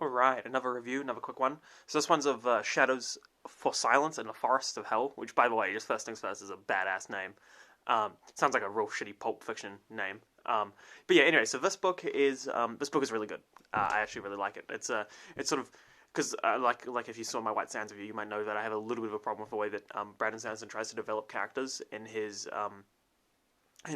Alright, another review, another quick one. So this one's of Shadows for Silence in the Forest of Hell, which, by the way, just first things first, is a badass name. Sounds like a real shitty Pulp Fiction name. But yeah, anyway, so this book is really good. I actually really like it. It's sort of because like if you saw my White Sands review, you might know that I have a little bit of a problem with the way that Brandon Sanderson tries to develop characters in his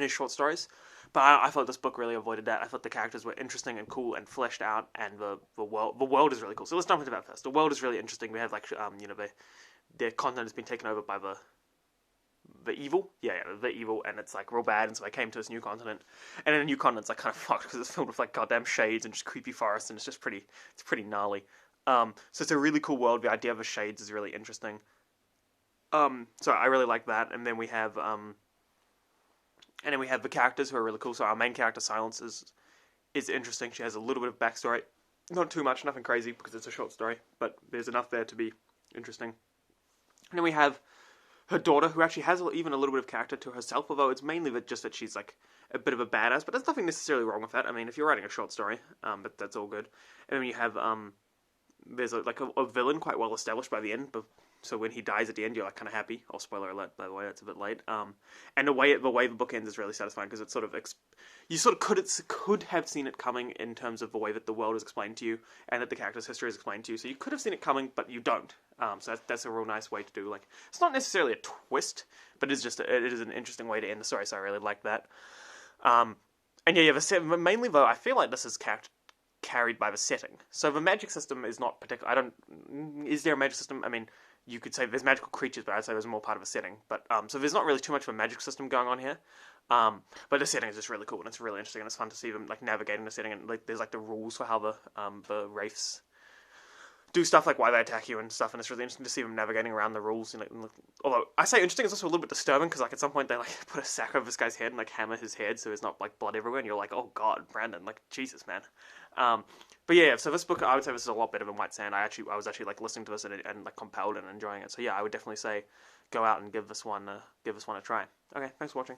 short stories. But I thought this book really avoided that. I thought the characters were interesting and cool and fleshed out, and the world is really cool. So let's jump into that first. The world is really interesting. We have like their continent has been taken over by the evil, the evil, and it's like real bad. And so I came to this new continent, and in a new continent, it's like kind of fucked because it's filled with like goddamn shades and just creepy forests, and it's pretty gnarly. So it's a really cool world. The idea of the shades is really interesting. So I really like that, and then we have the characters who are really cool. So our main character, Silence, is interesting. She has a little bit of backstory. Not too much, nothing crazy, because it's a short story, but there's enough there to be interesting. And then we have her daughter, who actually has even a little bit of character to herself, although it's mainly just that she's like a bit of a badass, but there's nothing necessarily wrong with that. I mean, if you're writing a short story, but that's all good. And then you have, there's a villain quite well established by the end, but so when he dies at the end, you're like kind of happy. Oh, spoiler alert, by the way, that's a bit late. And the way the book ends is really satisfying because it's sort of you sort of could have seen it coming in terms of the way that the world is explained to you and that the character's history is explained to you. So you could have seen it coming, but you don't. So that's a real nice way to do. Like, it's not necessarily a twist, but it is an interesting way to end the story. So I really like that. And mainly though, I feel like this is carried by the setting. So the magic system is not particular. Is there a magic system? I mean, you could say there's magical creatures, but I'd say there's more part of a setting. But so there's not really too much of a magic system going on here. But the setting is just really cool and it's really interesting and it's fun to see them like navigating the setting and like there's like the rules for how the wraiths do stuff, like why they attack you and stuff, and it's really interesting to see them navigating around the rules. Although I say interesting, it's also a little bit disturbing because like at some point they like put a sack over this guy's head and like hammer his head so there's not like blood everywhere, and you're like, oh god, Brandon, like Jesus, man. But yeah, so this book, I would say this is a lot better than White Sand. I was actually like listening to this and like compelled and enjoying it. So yeah, I would definitely say go out and give this one a try. Okay, thanks for watching.